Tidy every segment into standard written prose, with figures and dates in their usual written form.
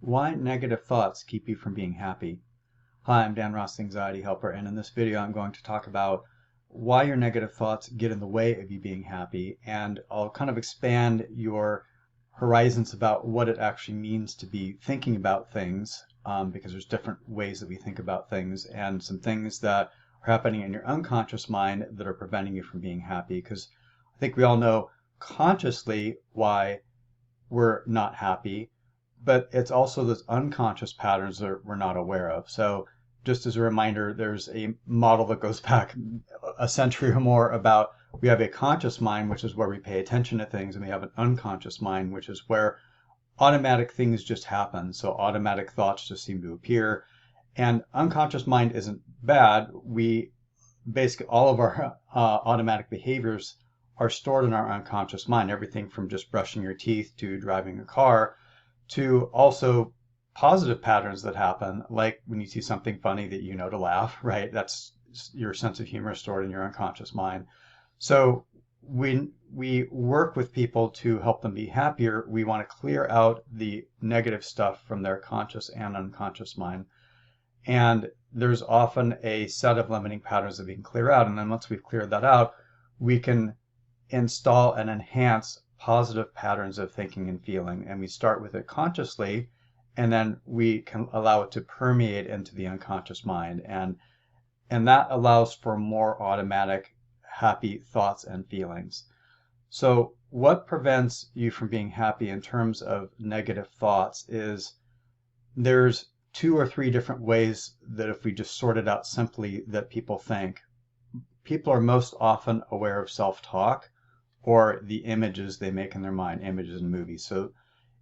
Why negative thoughts keep you from being happy? Hi, I'm Dan Ross, the Anxiety Helper, and in this video I'm going to talk about why your negative thoughts get in the way of you being happy, and I'll kind of expand your horizons about what it actually means to be thinking about things, because there's different ways that we think about things, and some things that are happening in your unconscious mind that are preventing you from being happy, because I think we all know consciously why we're not happy, but it's also those unconscious patterns that we're not aware of. So just as a reminder, there's a model that goes back a century or more about we have a conscious mind, which is where we pay attention to things, and we have an unconscious mind, which is where automatic things just happen. So automatic thoughts just seem to appear. And unconscious mind isn't bad. We basically, all of our automatic behaviors are stored in our unconscious mind. Everything from just brushing your teeth to driving a car to also positive patterns that happen, like when you see something funny that you know to laugh, right? That's your sense of humor stored in your unconscious mind. So when we work with people to help them be happier, we want to clear out the negative stuff from their conscious and unconscious mind. And there's often a set of limiting patterns that we can clear out. And then once we've cleared that out, we can install and enhance positive patterns of thinking and feeling. And we start with it consciously, and then we can allow it to permeate into the unconscious mind. And that allows for more automatic, happy thoughts and feelings. So what prevents you from being happy in terms of negative thoughts is there's 2 or 3 different ways that if we just sort it out simply that people think. People are most often aware of self-talk or the images they make in their mind, images in movies. So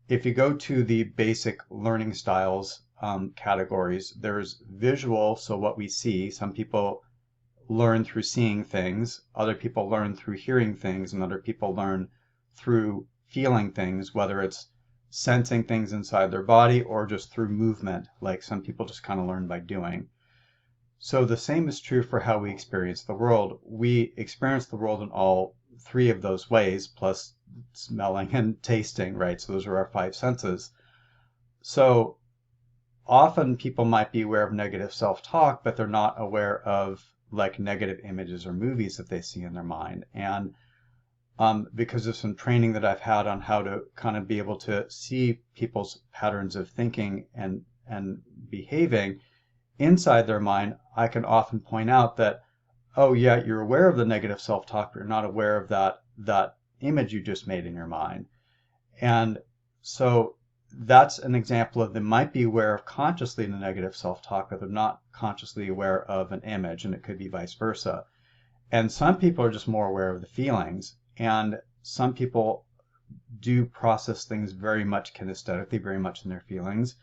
if you go to the basic learning styles categories, there's visual, so what we see. Some people learn through seeing things, other people learn through hearing things, and other people learn through feeling things, whether it's sensing things inside their body or just through movement, like some people just kind of learn by doing. So the same is true for how we experience the world. We experience the world in all 3 of those ways, plus smelling and tasting, right? So those are our 5 senses. So often people might be aware of negative self-talk, but they're not aware of like negative images or movies that they see in their mind. And because of some training that I've had on how to kind of be able to see people's patterns of thinking and behaving inside their mind, I can often point out that, oh yeah, you're aware of the negative self-talk, but you're not aware of that image you just made in your mind. And so that's an example of they might be aware of consciously the negative self-talk, but they're not consciously aware of an image, and it could be vice versa. And some people are just more aware of the feelings, and some people do process things very much kinesthetically, very much in their feelings.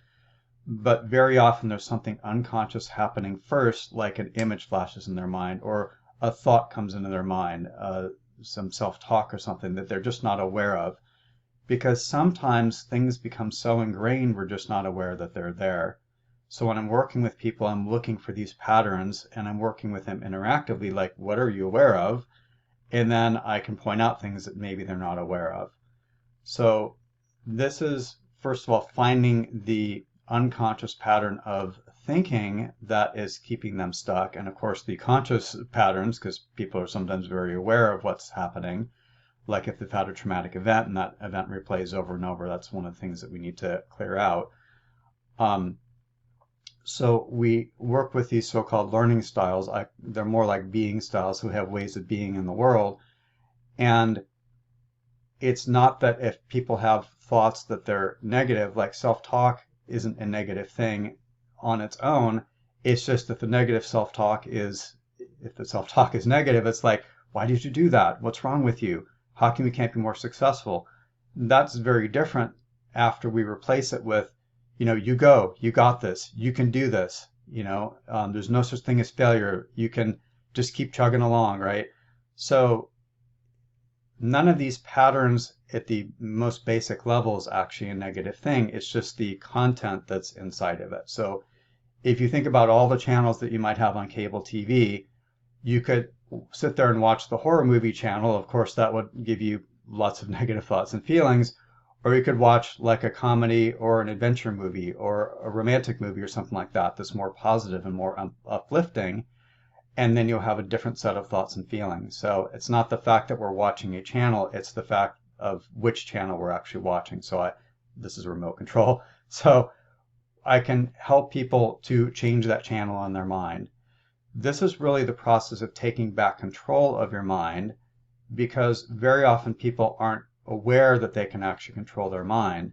But very often there's something unconscious happening first, like an image flashes in their mind or a thought comes into their mind, some self-talk or something that they're just not aware of. Because sometimes things become so ingrained we're just not aware that they're there. So when I'm working with people, I'm looking for these patterns and I'm working with them interactively, like what are you aware of? And then I can point out things that maybe they're not aware of. So this is, first of all, finding the unconscious pattern of thinking that is keeping them stuck. And of course, the conscious patterns, because people are sometimes very aware of what's happening. Like if they've had a traumatic event and that event replays over and over, that's one of the things that we need to clear out. So we work with these so-called learning styles. They're more like being styles who have ways of being in the world. And it's not that if people have thoughts that they're negative, like self-talk isn't a negative thing on its own. It's just that the negative self-talk is, if the self-talk is negative, it's like, why did you do that? What's wrong with you? How come you can't be more successful? That's very different after we replace it with, you go, you got this, you can do this, there's no such thing as failure. You can just keep chugging along, right? So none of these patterns at the most basic level is actually a negative thing. It's just the content that's inside of it. So if you think about all the channels that you might have on cable TV, you could sit there and watch the horror movie channel. Of course, that would give you lots of negative thoughts and feelings. Or you could watch like a comedy or an adventure movie or a romantic movie or something like that that's more positive and more uplifting, and then you'll have a different set of thoughts and feelings. So it's not the fact that we're watching a channel, it's the fact of which channel we're actually watching. This is remote control. So I can help people to change that channel on their mind. This is really the process of taking back control of your mind, because very often people aren't aware that they can actually control their mind.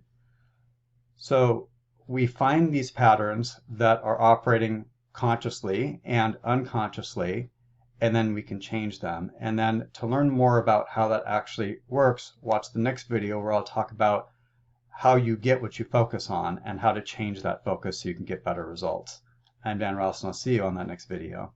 So we find these patterns that are operating consciously and unconsciously, and then we can change them. And then to learn more about how that actually works, watch the next video where I'll talk about how you get what you focus on and how to change that focus so you can get better results. I'm Dan Ross, and I'll see you on that next video.